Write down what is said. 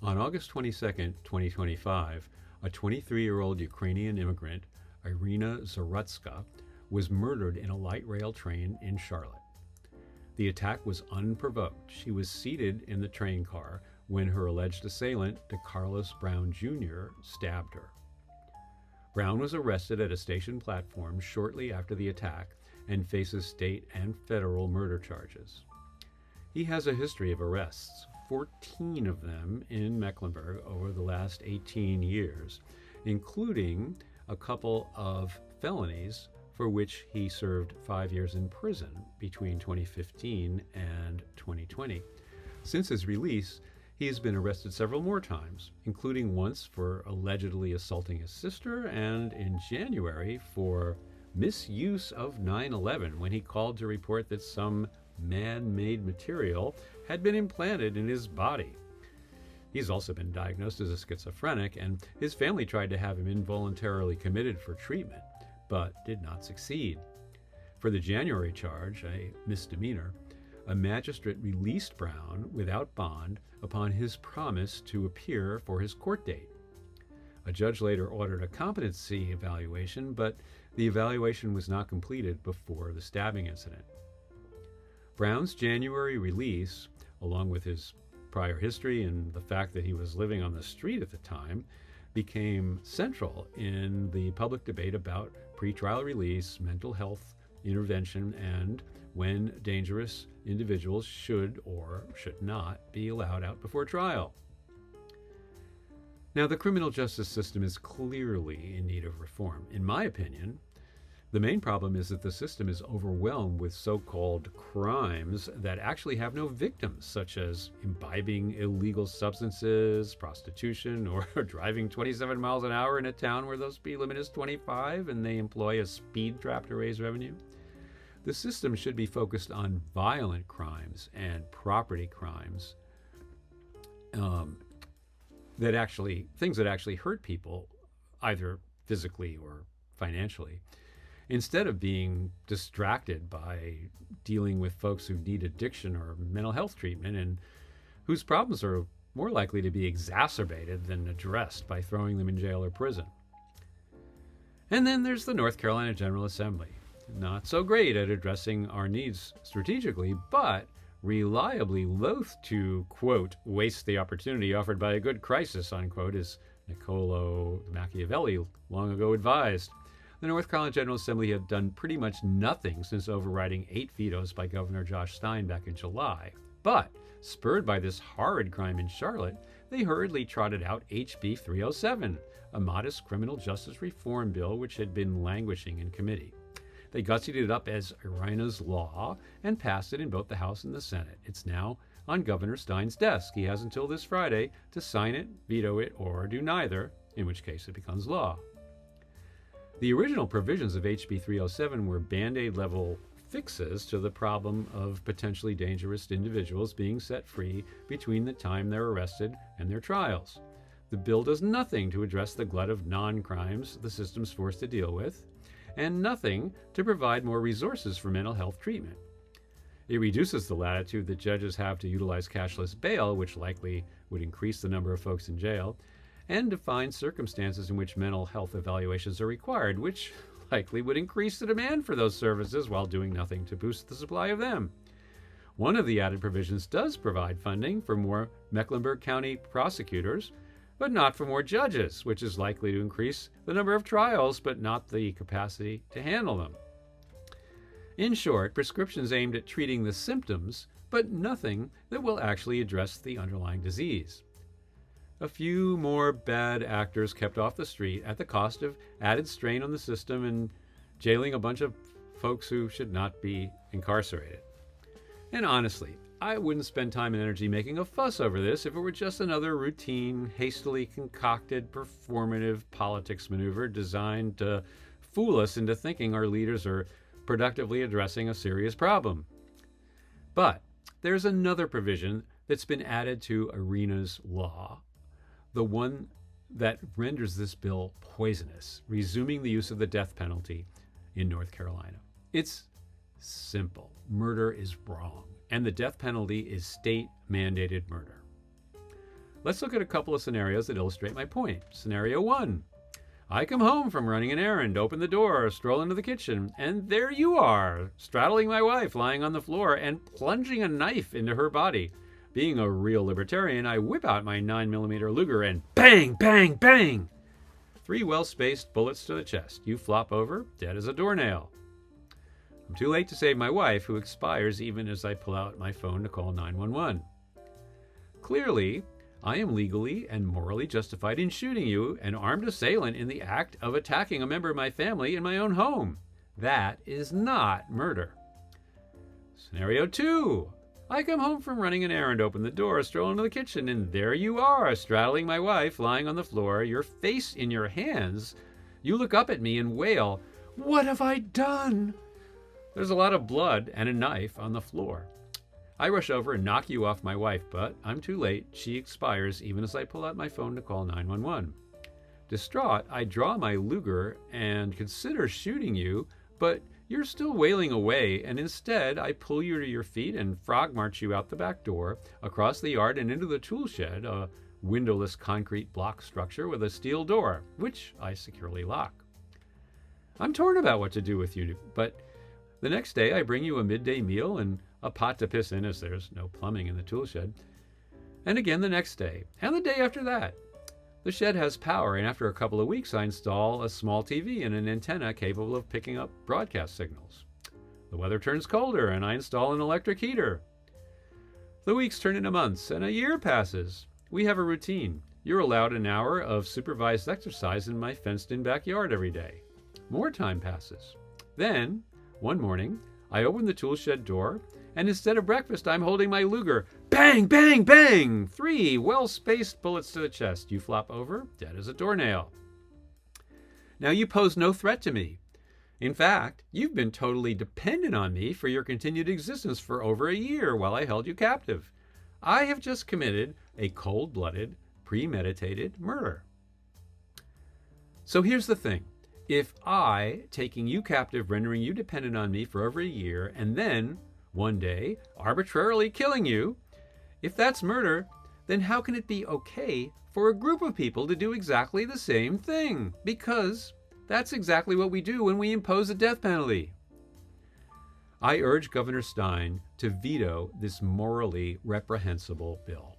On August 22, 2025, a 23-year-old Ukrainian immigrant, Iryna Zarutska, was murdered in a light rail train in Charlotte. The attack was unprovoked. She was seated in the train car when her alleged assailant, DeCarlos Brown Jr., stabbed her. Brown was arrested at a station platform shortly after the attack and faces state and federal murder charges. He has a history of arrests, 14 of them in Mecklenburg over the last 18 years, including a couple of felonies for which he served 5 years in prison between 2015 and 2020. Since his release, he has been arrested several more times, including once for allegedly assaulting his sister and in January for misuse of 9/11 when he called to report that some man-made material had been implanted in his body. He's also been diagnosed as a schizophrenic, and his family tried to have him involuntarily committed for treatment, but did not succeed. For the January charge, a misdemeanor, a magistrate released Brown without bond upon his promise to appear for his court date. A judge later ordered a competency evaluation, but the evaluation was not completed before the stabbing incident. Brown's January release, along with his prior history and the fact that he was living on the street at the time, became central in the public debate about pretrial release, mental health intervention, and when dangerous individuals should or should not be allowed out before trial. Now, the criminal justice system is clearly in need of reform. In my opinion, the main problem is that the system is overwhelmed with so-called crimes that actually have no victims, such as imbibing illegal substances, prostitution, or driving 27 miles an hour in a town where the speed limit is 25 and they employ a speed trap to raise revenue. The system should be focused on violent crimes and property crimes, things that actually hurt people, either physically or financially, instead of being distracted by dealing with folks who need addiction or mental health treatment and whose problems are more likely to be exacerbated than addressed by throwing them in jail or prison. And then there's the North Carolina General Assembly. Not so great at addressing our needs strategically, but reliably loath to, quote, waste the opportunity offered by a good crisis, unquote, as Niccolo Machiavelli long ago advised. The North Carolina General Assembly had done pretty much nothing since overriding 8 vetoes by Governor Josh Stein back in July. But, spurred by this horrid crime in Charlotte, they hurriedly trotted out HB 307, a modest criminal justice reform bill which had been languishing in committee. They gussied it up as Iryna's law and passed it in both the House and the Senate. It's now on Governor Stein's desk. He has until this Friday to sign it, veto it, or do neither, in which case it becomes law. The original provisions of HB 307 were Band-Aid level fixes to the problem of potentially dangerous individuals being set free between the time they're arrested and their trials. The bill does nothing to address the glut of non-crimes the system's forced to deal with, and nothing to provide more resources for mental health treatment. It reduces the latitude that judges have to utilize cashless bail, which likely would increase the number of folks in jail, and defines circumstances in which mental health evaluations are required, which likely would increase the demand for those services while doing nothing to boost the supply of them. One of the added provisions does provide funding for more Mecklenburg County prosecutors, but not for more judges, which is likely to increase the number of trials, but not the capacity to handle them. In short, prescriptions aimed at treating the symptoms, but nothing that will actually address the underlying disease. A few more bad actors kept off the street at the cost of added strain on the system and jailing a bunch of folks who should not be incarcerated. And honestly, I wouldn't spend time and energy making a fuss over this if it were just another routine, hastily concocted, performative politics maneuver designed to fool us into thinking our leaders are productively addressing a serious problem. But there's another provision that's been added to Iryna's law, the one that renders this bill poisonous, resuming the use of the death penalty in North Carolina. It's simple. Murder is wrong, and the death penalty is state-mandated murder. Let's look at a couple of scenarios that illustrate my point. Scenario 1. I come home from running an errand, open the door, stroll into the kitchen, and there you are, straddling my wife, lying on the floor, and plunging a knife into her body. Being a real libertarian, I whip out my 9mm Luger and bang, bang, bang! 3 well-spaced bullets to the chest. You flop over, dead as a doornail. I'm too late to save my wife, who expires even as I pull out my phone to call 911. Clearly, I am legally and morally justified in shooting you, an armed assailant, in the act of attacking a member of my family in my own home. That is not murder. Scenario 2. I come home from running an errand, open the door, stroll into the kitchen, and there you are, straddling my wife, lying on the floor, your face in your hands. You look up at me and wail, "What have I done?" There's a lot of blood and a knife on the floor. I rush over and knock you off my wife, but I'm too late. She expires even as I pull out my phone to call 911. Distraught, I draw my Luger and consider shooting you, but you're still wailing away, and instead I pull you to your feet and frog march you out the back door, across the yard and into the tool shed, a windowless concrete block structure with a steel door, which I securely lock. I'm torn about what to do with you, but the next day I bring you a midday meal and a pot to piss in, as there's no plumbing in the tool shed. And again the next day, and the day after that. The shed has power, and after a couple of weeks I install a small TV and an antenna capable of picking up broadcast signals. The weather turns colder, and I install an electric heater. The weeks turn into months, and a year passes. We have a routine. You're allowed an hour of supervised exercise in my fenced-in backyard every day. More time passes. Then, one morning, I open the tool shed door, and instead of breakfast, I'm holding my Luger. Bang, bang, bang! 3 well-spaced bullets to the chest. You flop over, dead as a doornail. Now you pose no threat to me. In fact, you've been totally dependent on me for your continued existence for over a year while I held you captive. I have just committed a cold-blooded, premeditated murder. So here's the thing. If I, taking you captive, rendering you dependent on me for over a year, and then, one day, arbitrarily killing you, if that's murder, then how can it be okay for a group of people to do exactly the same thing? Because that's exactly what we do when we impose a death penalty. I urge Governor Stein to veto this morally reprehensible bill.